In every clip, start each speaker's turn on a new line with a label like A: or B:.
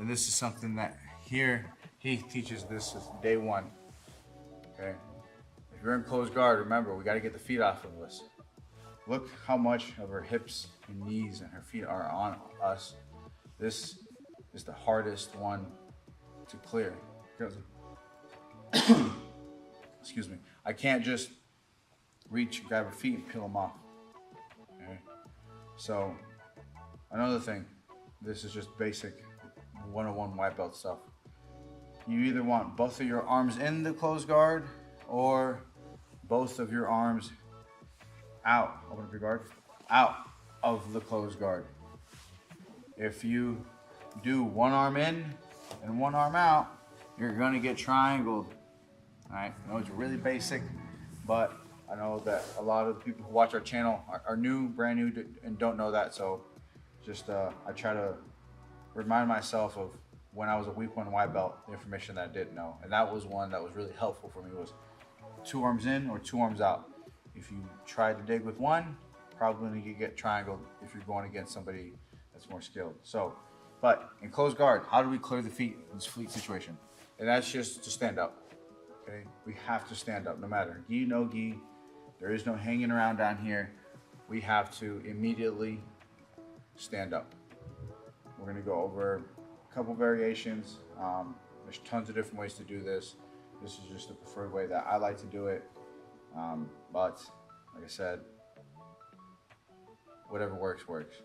A: And this is something that here, Heath teaches this is day one, okay? If you're in closed guard, remember, we gotta get the feet off of us. Look how much of her hips and knees and her feet are on us. This is the hardest one to clear. Because excuse me, I can't just reach, grab her feet and peel them off. Okay? So, another thing, this is just basic 101 white belt stuff. You either want both of your arms in the closed guard or both of your arms out, open up your guard, out of the closed guard. If you do one arm in and one arm out, you're gonna get triangled. All right, I know it's really basic, but I know that a lot of the people who watch our channel are new, brand new, and don't know that. So just, I try to remind myself of when I was a week one white belt, the information that I didn't know. And that was one that was really helpful for me, was 2 arms in or 2 arms out. If you try to dig with one, probably gonna get triangled if you're going against somebody that's more skilled. So, but in closed guard, how do we clear the feet in this fleet situation? And that's just to stand up, okay? We have to stand up, no matter gi, no gi. There is no hanging around down here. We have to immediately stand up. We're gonna go over a couple variations. There's tons of different ways to do this. This is just the preferred way that I like to do it. But like I said, whatever works, works.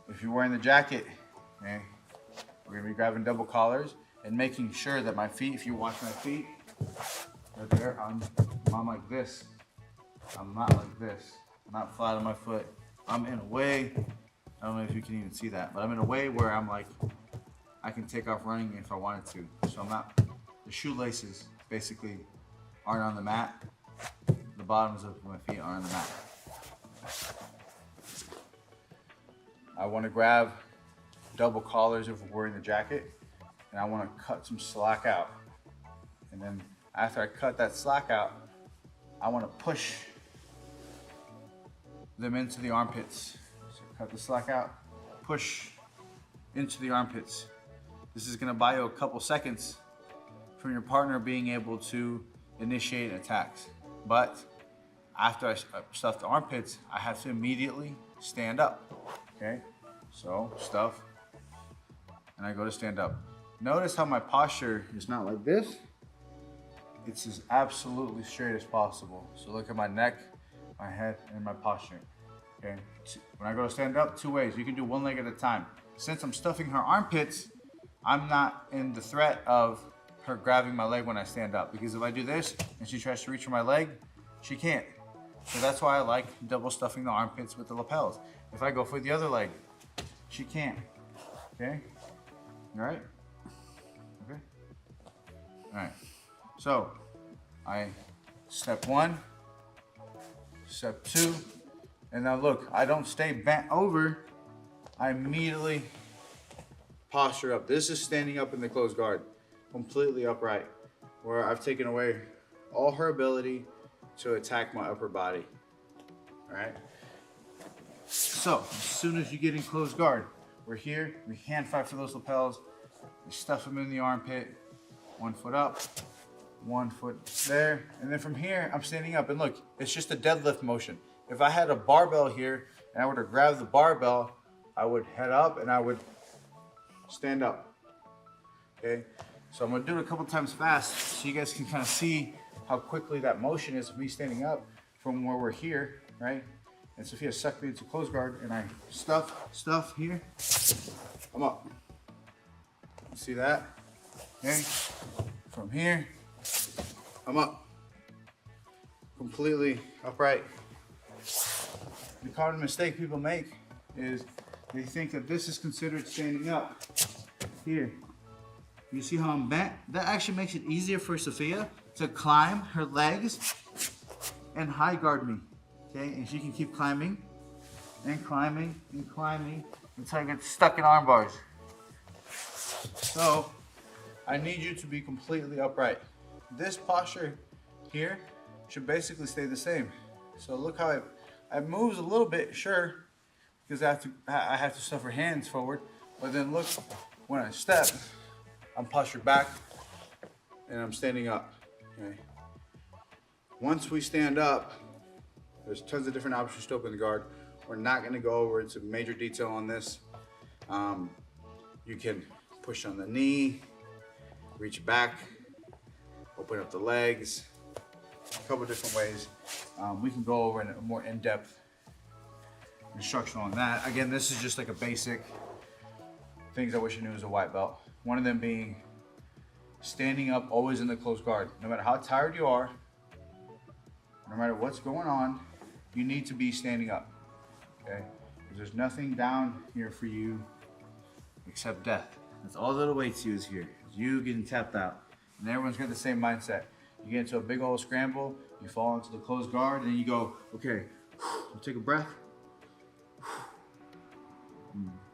A: If you're wearing the jacket, okay, we're gonna be grabbing double collars and making sure that my feet, if you watch my feet, right there, I'm like this. I'm not like this. I'm not flat on my foot. I'm in a way, I don't know if you can even see that, but I'm in a way where I'm like, I can take off running if I wanted to. So I'm not, the shoelaces basically aren't on the mat. The bottoms of my feet are on the mat. I want to grab double collars if we're wearing the jacket, and I want to cut some slack out. And then after I cut that slack out, I want to push them into the armpits. So cut the slack out, push into the armpits. This is going to buy you a couple seconds from your partner being able to initiate attacks. But after I stuff the armpits, I have to immediately stand up, okay? So, stuff, and I go to stand up. Notice how my posture is not like this. It's as absolutely straight as possible. So look at my neck, my head, and my posture, okay? When I go to stand up, 2 ways. You can do one leg at a time. Since I'm stuffing her armpits, I'm not in the threat of her grabbing my leg when I stand up, because if I do this and she tries to reach for my leg, she can't. So that's why I like double stuffing the armpits with the lapels. If I go for the other leg, she can't. Okay? All right? Okay? All right. So I step 1, step 2, and now look, I don't stay bent over. I immediately posture up. This is standing up in the closed guard, completely upright, where I've taken away all her ability to attack my upper body. All right. So as soon as you get in closed guard, we're here. We hand fight for those lapels. We stuff them in the armpit. 1 foot up, 1 foot there, and then from here I'm standing up. And look, it's just a deadlift motion. If I had a barbell here and I were to grab the barbell, I would head up and I would stand up. Okay. So I'm gonna do it a couple times fast so you guys can kind of see how quickly that motion is of me standing up from where we're here, right? And Sophia sucked me into closed guard and I stuff here. I'm up. See that? Okay. From here, I'm up. Completely upright. The common mistake people make is they think that this is considered standing up. Here. You see how I'm bent? That actually makes it easier for Sophia to climb her legs and high guard me, okay? And she can keep climbing and climbing and climbing until I get stuck in arm bars. So I need you to be completely upright. This posture here should basically stay the same. So look how it moves a little bit, sure, because I have to stuff her hands forward, but then look, when I step, I'm postured back and I'm standing up, okay? Once we stand up, there's tons of different options to open the guard. We're not gonna go over into major detail on this. You can push on the knee, reach back, open up the legs, a couple different ways. We can go over in a more in-depth instruction on that. Again, this is just like a basic things I wish I knew as a white belt. One of them being standing up always in the close guard. No matter how tired you are, no matter what's going on, you need to be standing up, okay? Because there's nothing down here for you except death. That's all that awaits you is here. Is you getting tapped out. And everyone's got the same mindset. You get into a big old scramble, you fall into the closed guard, and then you go, okay, take a breath.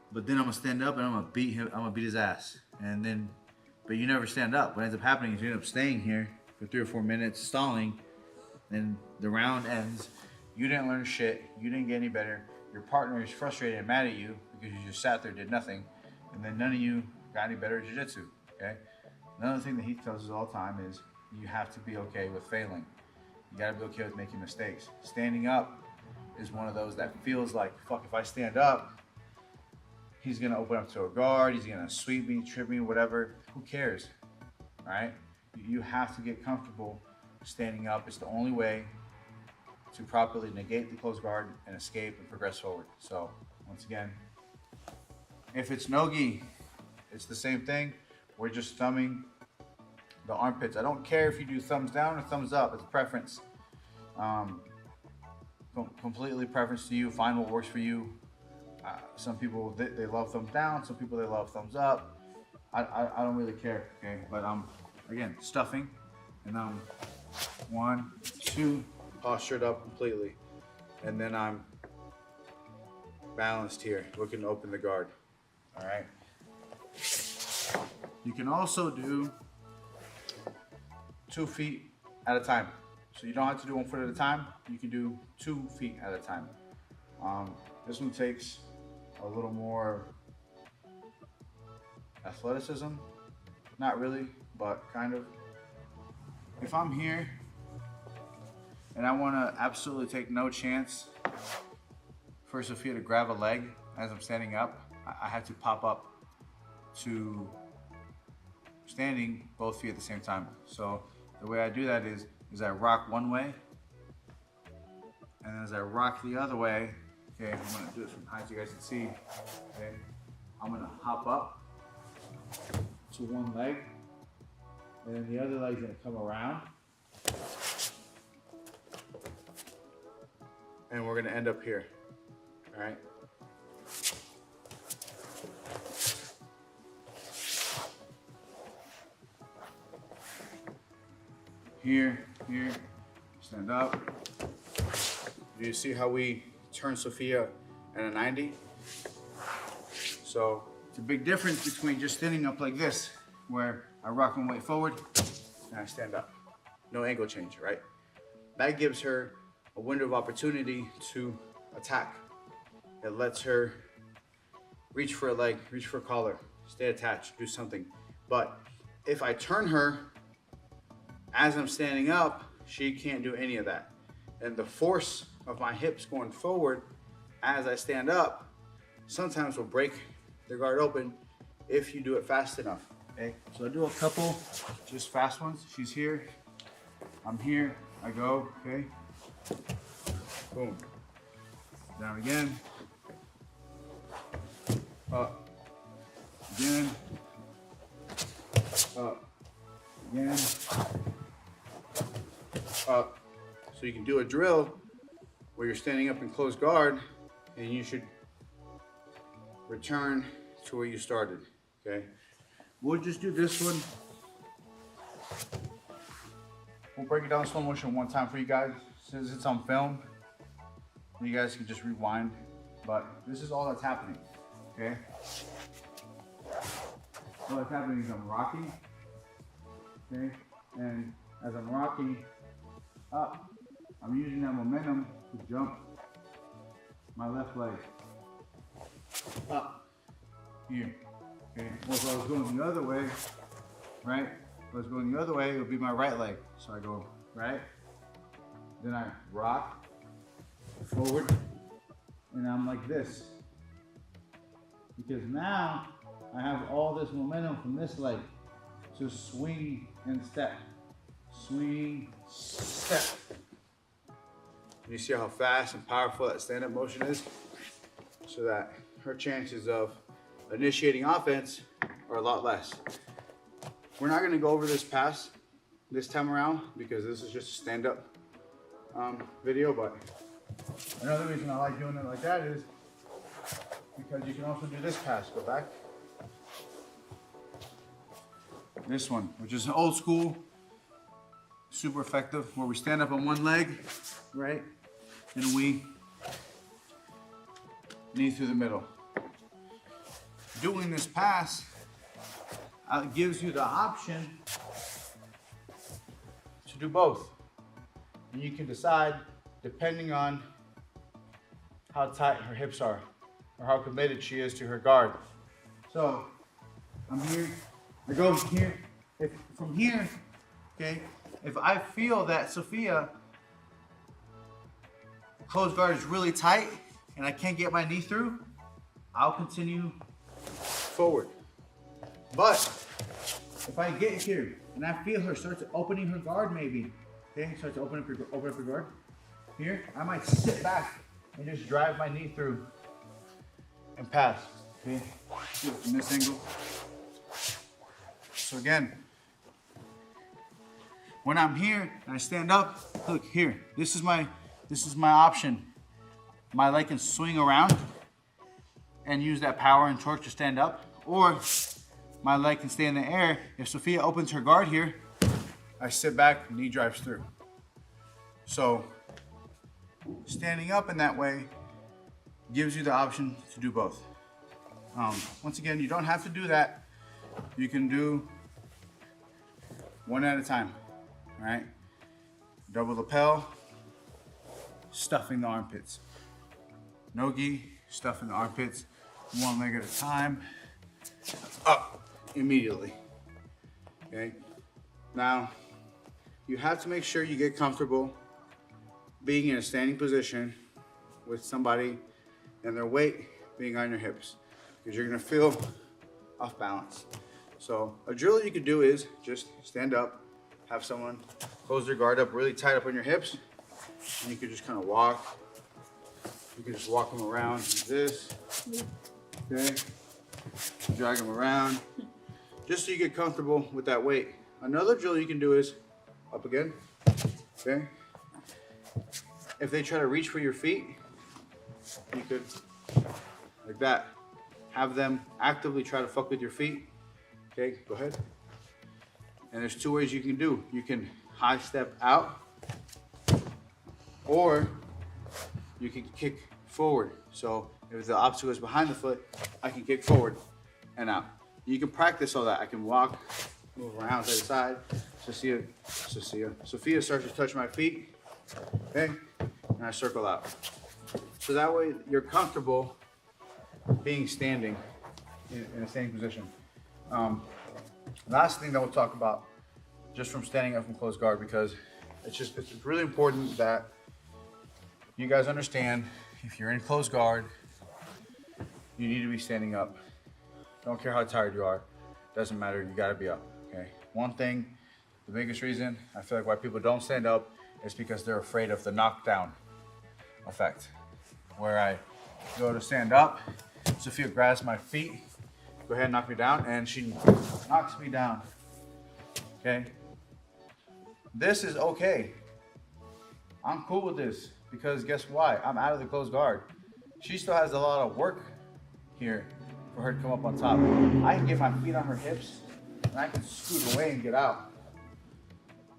A: But then I'm gonna stand up and I'm gonna beat him, I'm gonna beat his ass. And then, but you never stand up. What ends up happening is you end up staying here for 3 or 4 minutes, stalling, then the round ends. You didn't learn shit, you didn't get any better. Your partner is frustrated and mad at you because you just sat there, did nothing. And then none of you got any better at Jiu Jitsu, okay? Another thing that Heath tells us all the time is you have to be okay with failing. You gotta be okay with making mistakes. Standing up is one of those that feels like, fuck, if I stand up, he's gonna open up to a guard, he's gonna sweep me, trip me, whatever. Who cares, all right? You have to get comfortable standing up. It's the only way to properly negate the close guard and escape and progress forward. So, once again, if it's no-gi, it's the same thing. We're just thumbing the armpits. I don't care if you do thumbs down or thumbs up, it's preference. Completely preference to you, find what works for you. Some people, they love thumbs down, some people, they love thumbs up. I don't really care, okay? But again, stuffing, and I'm 1, 2, postured up completely. And then I'm balanced here, looking to open the guard, all right? You can also do 2 feet at a time. So you don't have to do 1 foot at a time. You can do 2 feet at a time. This one takes a little more athleticism. Not really, but kind of. If I'm here and I want to absolutely take no chance for Sophia to grab a leg as I'm standing up, I have to pop up to standing both feet at the same time. So the way I do that is I rock one way, and as I rock the other way, okay, I'm gonna do it from high so you guys can see, okay, I'm gonna hop up to one leg, and then the other leg's gonna come around, and we're gonna end up here, all right? Here, stand up. Do you see how we turn Sophia at a 90? So it's a big difference between just standing up like this, where I rock my weight forward and I stand up. No angle change, right? That gives her a window of opportunity to attack. It lets her reach for a leg, reach for a collar, stay attached, do something. But if I turn her as I'm standing up, she can't do any of that. And the force of my hips going forward as I stand up sometimes will break the guard open if you do it fast enough, okay? So I do a couple just fast ones. She's here, I'm here, I go, okay? Boom. Down again. Up. Again. Up. Again. Up. So you can do a drill where you're standing up in close guard and you should return to where you started, okay? We'll just do this one. We'll break it down in slow motion one time for you guys. Since it's on film, you guys can just rewind, but this is all that's happening, okay? All that's happening is I'm rocking, okay? And as I'm rocking up, I'm using that momentum to jump my left leg up here, Okay, well, if I was going the other way, right? If I was going the other way, it would be my right leg. So I go right, then I rock forward, and I'm like this. Because now I have all this momentum from this leg to swing and step. Swing, step. You see how fast and powerful that stand-up motion is? So that her chances of initiating offense are a lot less. We're not gonna go over this pass this time around because this is just a stand-up video, but another reason I like doing it like that is because you can also do this pass. Go back. This one, which is an old school, super effective, where we stand up on one leg, right? And we knee through the middle. Doing this pass gives you the option to do both. And you can decide, depending on how tight her hips are or how committed she is to her guard. So I'm here, I go here. If from here, okay, if I feel that Sophia closed guard is really tight and I can't get my knee through, I'll continue forward. But if I get here and I feel her start to opening her guard, maybe, okay, start to open up her guard, here, I might sit back and just drive my knee through and pass, okay, from this angle. So again, when I'm here and I stand up, look here, this is my option. My leg can swing around and use that power and torque to stand up, or my leg can stay in the air. If Sophia opens her guard here, I sit back, knee drives through. So standing up in that way gives you the option to do both. Once again, you don't have to do that. You can do one at a time, right? Double lapel, stuffing the armpits. No-gi, stuffing the armpits, one leg at a time, up immediately, okay? Now, you have to make sure you get comfortable being in a standing position with somebody and their weight being on your hips, because you're gonna feel off balance. So a drill you could do is just stand up, have someone close their guard up really tight up on your hips, and you could just kind of walk. You can just walk them around like this, okay? Drag them around, just so you get comfortable with that weight. Another drill you can do is up again, okay? If they try to reach for your feet, you could, like that, have them actively try to fuck with your feet. Okay, go ahead. And there's two ways you can do. You can high step out, or you can kick forward. So if the obstacle is behind the foot, I can kick forward and out. You can practice all that. I can walk, move around side to side. Sophia starts to touch my feet, okay? And I circle out. So that way you're comfortable being standing in a standing position. Last thing that we'll talk about, just from standing up from closed guard, because it's really important that you guys understand, if you're in closed guard, you need to be standing up. Don't care how tired you are, doesn't matter, you gotta be up, okay? One thing, the biggest reason I feel like why people don't stand up is because they're afraid of the knockdown effect. Where I go to stand up, Sophia grabs my feet, go ahead and knock me down, and she knocks me down, okay? This is okay. I'm cool with this, because guess why? I'm out of the closed guard. She still has a lot of work here for her to come up on top. I can get my feet on her hips, and I can scoot away and get out.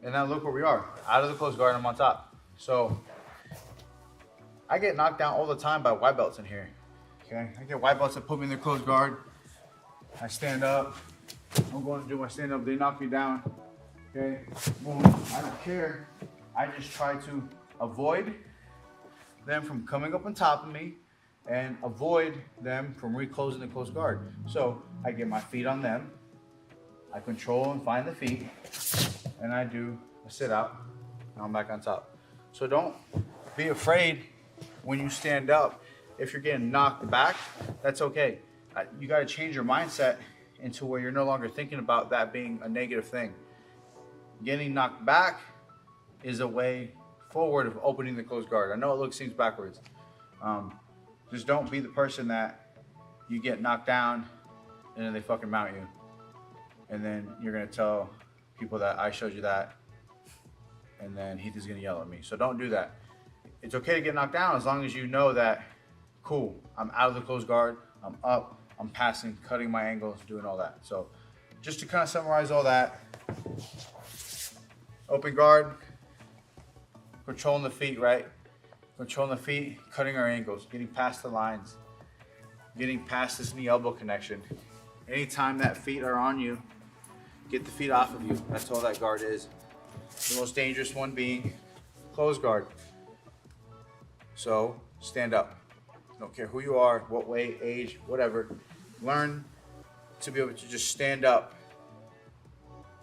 A: And now look where we are, out of the closed guard, and I'm on top. So I get knocked down all the time by white belts in here, okay? I get white belts that put me in their closed guard. I stand up, I'm going to do my stand up, they knock me down, okay? Boom, I don't care. I just try to avoid them from coming up on top of me and avoid them from reclosing the close guard. So I get my feet on them, I control and find the feet, and I do a sit out, and I'm back on top. So don't be afraid when you stand up. If you're getting knocked back, that's okay. You got to change your mindset into where you're no longer thinking about that being a negative thing. Getting knocked back is a way forward of opening the closed guard. I know it seems backwards. Just don't be the person that you get knocked down and then they fucking mount you. And then you're gonna tell people that I showed you that, and then Heath is gonna yell at me. So don't do that. It's okay to get knocked down as long as you know that, cool, I'm out of the closed guard, I'm up, I'm passing, cutting my angles, doing all that. So just to kind of summarize all that, open guard, controlling the feet, right? Controlling the feet, cutting our angles, getting past the lines, getting past this knee elbow connection. Anytime that feet are on you, get the feet off of you. That's all that guard is. The most dangerous one being closed guard. So stand up. Don't care who you are, what weight, age, whatever. Learn to be able to just stand up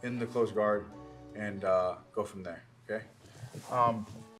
A: in the closed guard and go from there, okay?